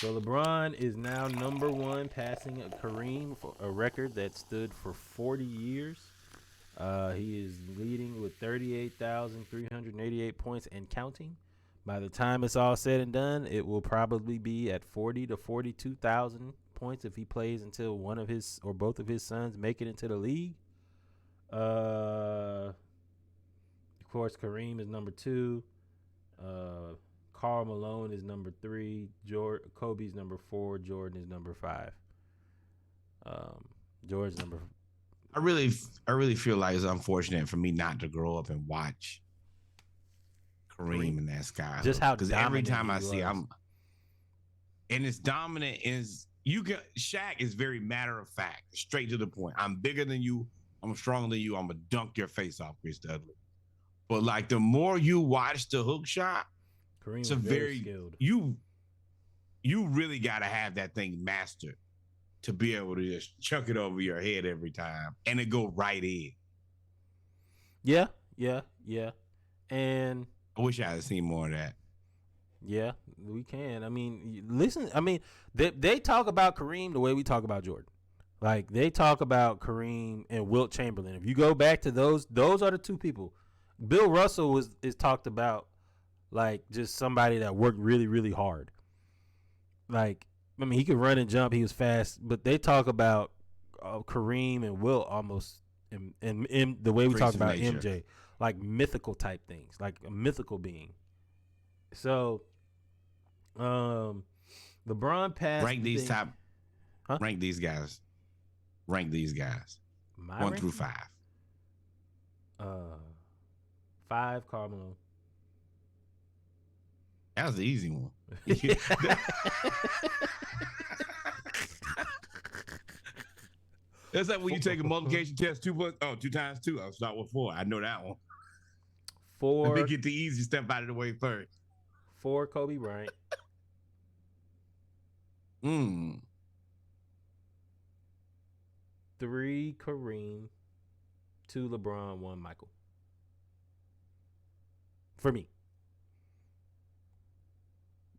So LeBron is now number one, passing Kareem for a record that stood for 40 years. He is leading with 38,388 points and counting. By the time it's all said and done, it will probably be at 40 to 42,000 points if he plays until one of his or both of his sons make it into the league. Of course, Kareem is number two. Karl Malone is number three. Kobe's number four. Jordan is number five. George's number. I really feel like it's unfortunate for me not to grow up and watch Kareem in that sky. Just how because every time I see and it's dominant is Shaq is very matter of fact, straight to the point. I'm bigger than you. I'm stronger than you. I'm gonna dunk your face off, Chris Dudley. But like the more you watch the hook shot, Kareem it's a very skilled. You really gotta have that thing mastered to be able to just chuck it over your head every time and it go right in. Yeah. And I wish I had seen more of that. Yeah, we can. I mean, listen. I mean, they talk about Kareem the way we talk about Jordan. Like they talk about Kareem and Wilt Chamberlain. If you go back to those are the two people. Bill Russell is talked about like just somebody that worked really, really hard. Like, I mean, he could run and jump. He was fast. But they talk about Kareem and Wilt almost in the way we talk about nature. MJ, like mythical type things, like a mythical being. So, LeBron passed. Rank these guys. Rank these guys. My 1 ranking? through 5. 5, Karl Malone. That was the easy one. That's like when you take a multiplication test, 2 times 2. I'll start with 4. I know that one. 4. Let me get the easy step out of the way first. 4, Kobe Bryant. 3, Kareem. 2, LeBron. 1, Michael. For me.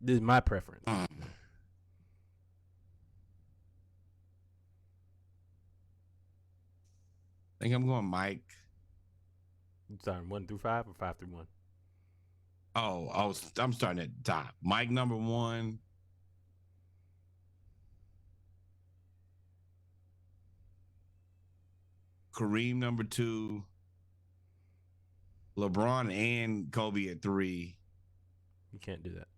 This is my preference. I think I'm going Mike. You starting 1 through 5 or 5 through 1? I'm starting at the top. Mike number 1. Kareem number 2. LeBron and Kobe at 3. You can't do that.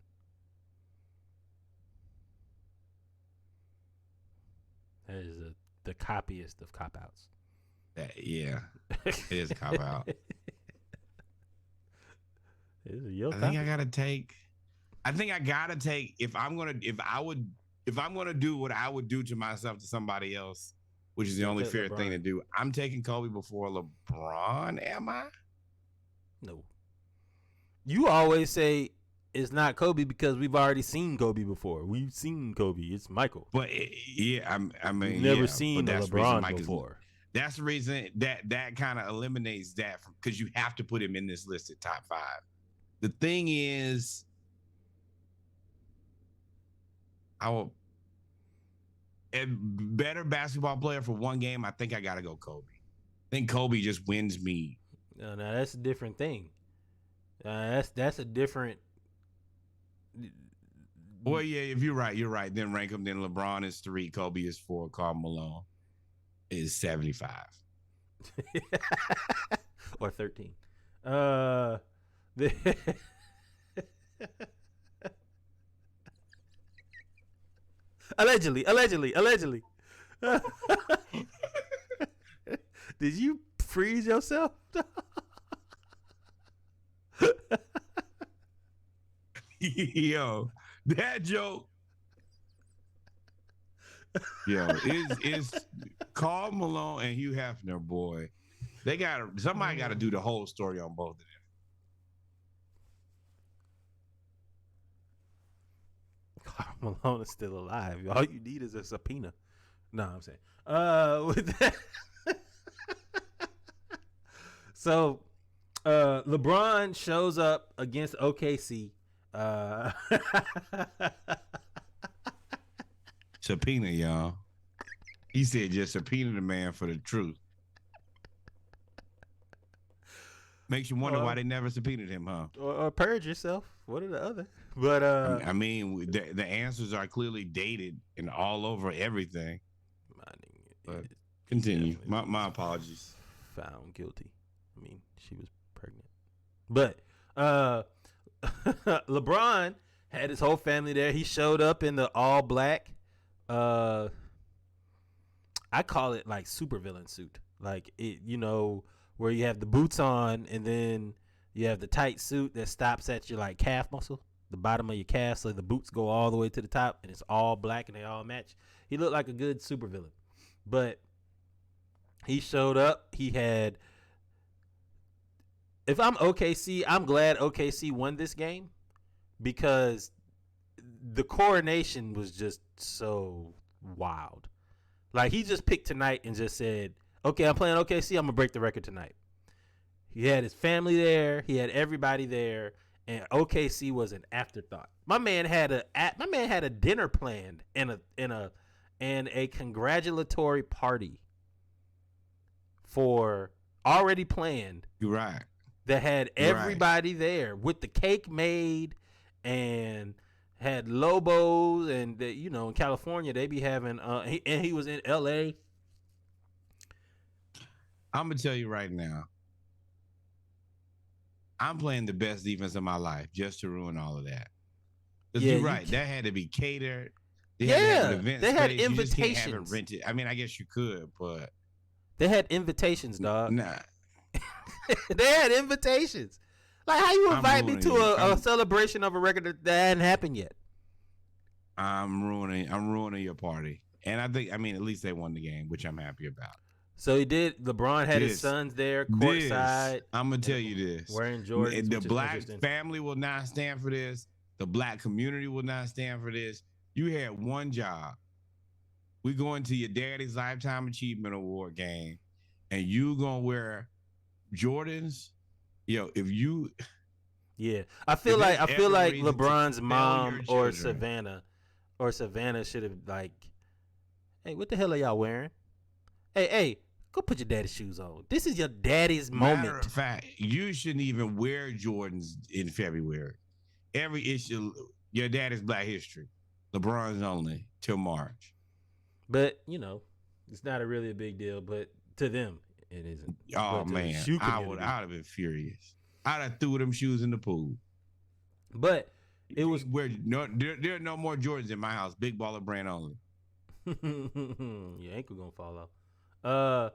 That is the copyist of cop-outs. Yeah, it is a cop-out. I think I gotta take if I'm gonna do what I would do to myself to somebody else, which is the only fair thing to do. I'm taking Kobe before LeBron. Am I? No. You always say it's not Kobe because we've already seen Kobe before. We've seen Kobe. It's Michael. But I mean, you've never seen LeBron before. That's the reason that kind of eliminates that because you have to put him in this list at top 5. The thing is, a better basketball player for one game. I think I gotta go Kobe. I think Kobe just wins me. No, that's a different thing. That's a different. Well, yeah, if you're right. Then rank them. Then LeBron is 3, Kobe is 4, Karl Malone is 75 or 13. Allegedly. Did you freeze yourself? Yo, that joke. Yo, is Karl Malone and Hugh Hefner, boy. Somebody got to do the whole story on both of them. Karl Malone is still alive. All you need is a subpoena. No, I'm saying. With that. So, LeBron shows up against OKC. Subpoena, y'all. He said just subpoena the man for the truth. Makes you wonder why they never subpoenaed him, huh? Or purge yourself. One or the other. But I mean, the answers are clearly dated and all over everything. But continue. My apologies. Found guilty. I mean, she was pregnant. But LeBron had his whole family there. He showed up in the all black. I call it like supervillain suit. Like it, where you have the boots on and then you have the tight suit that stops at your like calf muscle, the bottom of your calf, so the boots go all the way to the top and it's all black and they all match. He looked like a good supervillain. But he showed up. He had, if I'm OKC, I'm glad OKC won this game because the coronation was just so wild. Like, he just picked tonight and just said, okay, I'm playing OKC. I'm going to break the record tonight. He had his family there. He had everybody there. And OKC was an afterthought. My man had a dinner planned and a congratulatory party for already planned. You're right. That had everybody there with the cake made and had Lobos and in California they be having and he was in LA. I'm gonna tell you right now, I'm playing the best defense of my life just to ruin all of that. Yeah, you're right. That had to be catered. They had an event they had space. invitations. You just can't have it rented. I mean, I guess you could, but they had invitations, dog. Nah. They had invitations. Like, how you invite me to a celebration of a record that hadn't happened yet? I'm ruining your party. And I think, at least they won the game, which I'm happy about. So he did. LeBron had his sons there courtside. I'm going to tell you this. Wearing Jordans. The black family will not stand for this. The black community will not stand for this. You had one job. We going to your daddy's Lifetime Achievement Award game, and you going to wear Jordans. Yo, if you, I feel like LeBron's mom or Savannah should have like, hey, what the hell are y'all wearing? Hey, go put your daddy's shoes on. This is your daddy's moment. Matter of fact, you shouldn't even wear Jordans in February. Every issue, your daddy's Black History. LeBron's only till March. But it's not really a big deal. But to them, it isn't. Oh man, I would have been furious. I'd have threw them shoes in the pool. But it was where there are no more Jordans in my house. Big Baller brand only. Your ankle gonna fall off.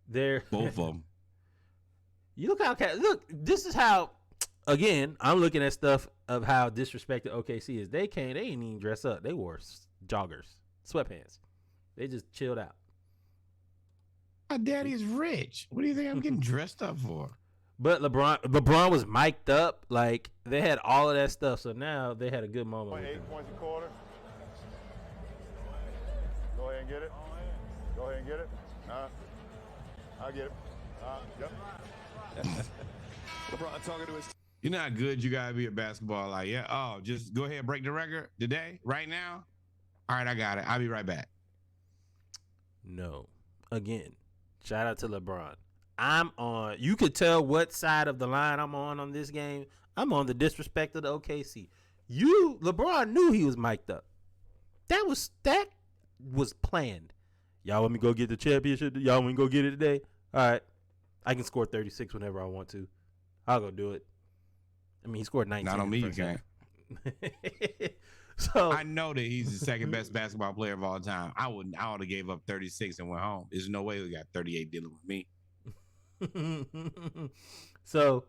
There. Both of them. You look. This is how. Again, I'm looking at stuff of how disrespected OKC is. They didn't even dress up. They wore joggers, sweatpants. They just chilled out. My daddy is rich. What do you think I'm getting dressed up for? But LeBron was mic'd up. Like, they had all of that stuff. So now they had a good moment. 8 points a quarter. Go ahead and get it. Go ahead and get it. I'll get it. Yep. LeBron talking to his. You know how good you gotta be at basketball. Like, just go ahead and break the record today, right now. All right, I got it. I'll be right back. No. Again, shout out to LeBron. I'm on. You could tell what side of the line I'm on this game. I'm on the disrespect of the OKC. LeBron knew he was mic'd up. That was planned. Y'all want me to go get the championship? Y'all want me to go get it today? All right. I can score 36 whenever I want to. I'll go do it. I mean, he scored 19. Not on me, you can't. So I know that he's the second best basketball player of all time. I would have gave up 36 and went home. There's no way he got 38 dealing with me. So,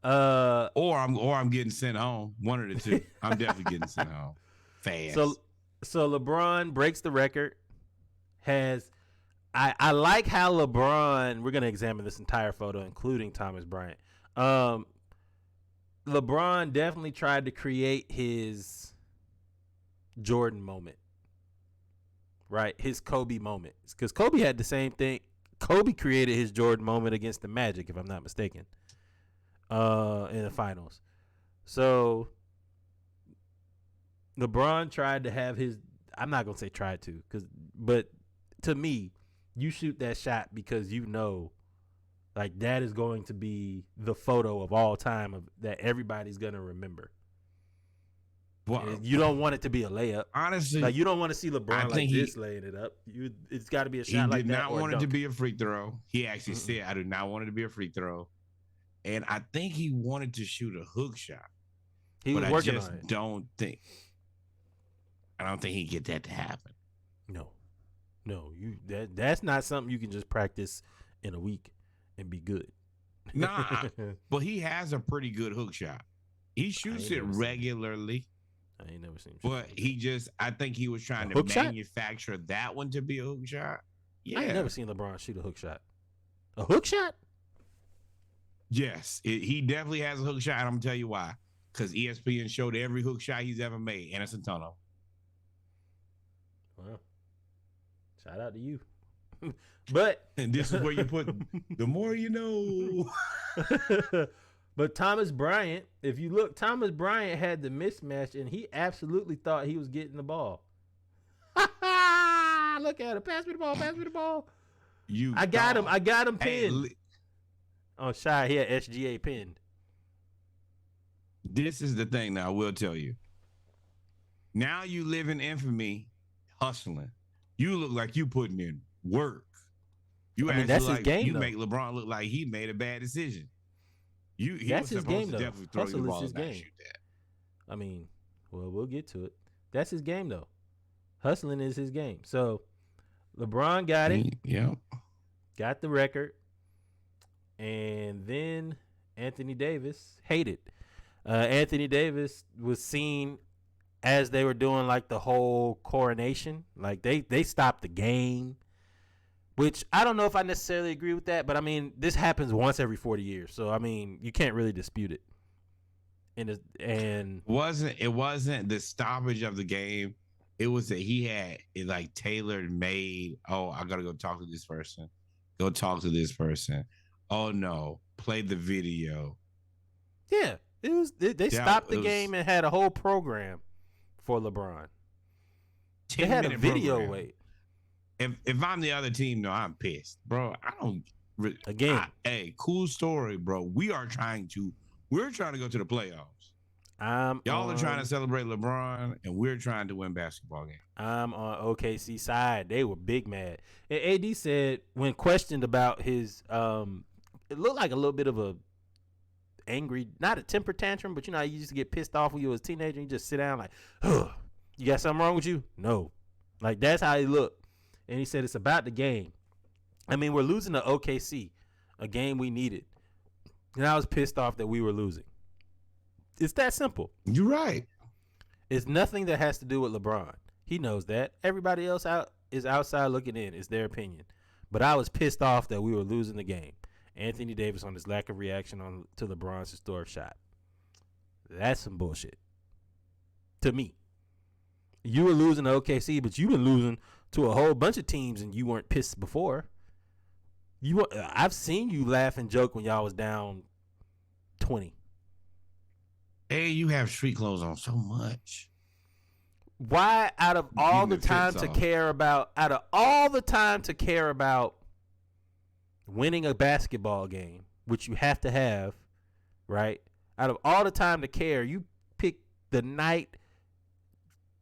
or I'm getting sent home. One of the two. I'm definitely getting sent home fast. So LeBron breaks the record. I like how LeBron. We're gonna examine this entire photo, including Thomas Bryant. LeBron definitely tried to create his Jordan moment, right? His Kobe moment, because Kobe had the same thing. Kobe created his Jordan moment against the Magic, if I'm not mistaken, in the finals. So LeBron tried to have his I'm not gonna say try to, but to me, you shoot that shot because you know, like that is going to be the photo of all time that everybody's gonna remember. Well, You don't want it to be a layup. honestly, Like you don't want to see I LeBron like think this laying it up. It's got to be a he shot did like that not or a want it to dunk. be a free throw. He actually said, "I do not want it to be a free throw," and I think he wanted to shoot a hook shot. He was but working I just on it. I don't think he get that to happen. No, that's not something you can just practice in a week and be good. Nah, but he has a pretty good hook shot. He shoots it regularly. I ain't never seen him. But I think he was trying to manufacture that one to be a hook shot. Yeah. I ain't never seen LeBron shoot a hook shot. A hook shot? Yes, he definitely has a hook shot. And I'm gonna tell you why. Because ESPN showed every hook shot he's ever made, and it's a ton of. Well, shout out to you. And this is where you put the more you know. But Thomas Bryant, if you look, Thomas Bryant had the mismatch, and he absolutely thought he was getting the ball. Look at him. Pass me the ball. Pass me the ball. I got him pinned. Oh, Shy, he had SGA pinned. This is the thing now, I will tell you. Now you live in infamy, hustling. You look like you putting in work. That's his game, you though. make LeBron look like he made a bad decision. That's his game, though. Hustle is his game. Shoot that. I mean, well, we'll get to it. That's his game, though. Hustling is his game. So, LeBron got it. Yeah. Got the record. And then Anthony Davis hated. Anthony Davis was seen as they were doing, like, the whole coronation. Like, they stopped the game. Which I don't know if I necessarily agree with that, but I mean, this happens once every 40 years. So I mean, you can't really dispute it. And it wasn't the stoppage of the game. It was that he had it like tailored made. Oh, I gotta go talk to this person. Go talk to this person. Oh no, play the video. Yeah, it was. They stopped the game and had a whole program for LeBron. They had a video program. wait. If I'm the other team, no, I'm pissed, bro. I don't. Hey, cool story, bro. We're trying to go to the playoffs. Y'all are trying to celebrate LeBron, and we're trying to win basketball games. I'm on OKC side. They were big mad. And AD said when questioned about his, it looked like a little bit of a angry, not a temper tantrum, but you know how you used to get pissed off when you was a teenager and you just sit down like, ugh, you got something wrong with you? No. Like that's how he looked. And he said it's about the game. I mean, we're losing to OKC, a game we needed. And I was pissed off that we were losing. It's that simple. You're right. It's nothing that has to do with LeBron. He knows that. Everybody else is outside looking in. It's their opinion. But I was pissed off that we were losing the game. Anthony Davis on his lack of reaction to LeBron's historic shot. That's some bullshit. To me. You were losing to OKC, but you've been losing to a whole bunch of teams and you weren't pissed before. I've seen you laugh and joke when y'all was down 20. Hey, you have street clothes on so much. Why out of all the time to care about winning a basketball game, which you have to have, right? Out of all the time to care, you pick the night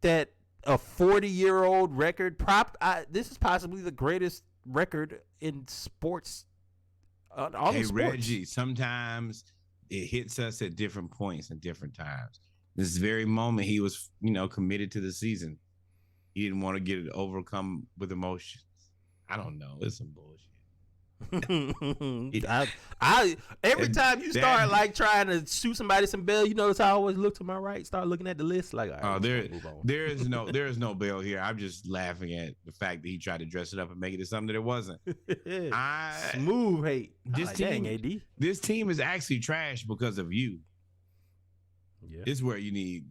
that a 40-year-old record this is possibly the greatest record in sports. Hey, Reggie, sometimes it hits us at different points and different times. This very moment, he was, committed to the season. He didn't want to get it overcome with emotions. I don't know. It's some bullshit. Every time you start like trying to shoot somebody some bail, you notice I always look to my right, start looking at the list like, there is no bail here. I'm just laughing at the fact that he tried to dress it up and make it something that it wasn't. Smooth hate. This team is actually trash because of you. Yeah, it's where you need.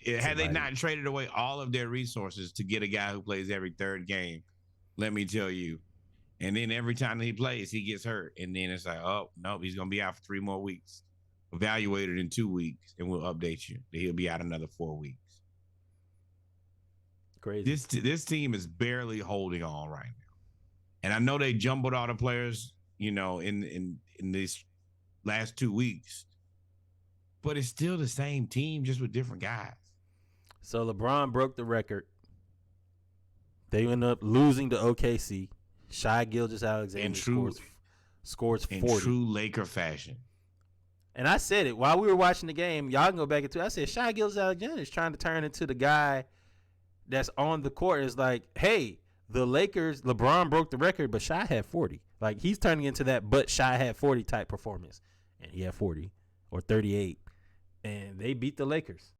Had they not traded away all of their resources to get a guy who plays every third game, let me tell you. And then every time that he plays, he gets hurt. And then it's like, oh, no, he's going to be out for 3 more weeks. Evaluated in 2 weeks, and we'll update you that he'll be out another 4 weeks. crazy. This team is barely holding on right now. And I know they jumbled all the players, in these last 2 weeks. But it's still the same team, just with different guys. So LeBron broke the record. They end up losing to OKC. Shai Gilgeous-Alexander scores 40. In true Laker fashion. And I said it while we were watching the game. Y'all can go back into it. I said Shai Gilgeous-Alexander is trying to turn into the guy that's on the court. It's like, hey, the Lakers, LeBron broke the record, but Shai had 40. Like, he's turning into that but Shai had 40 type performance. And he had 40 or 38. And they beat the Lakers.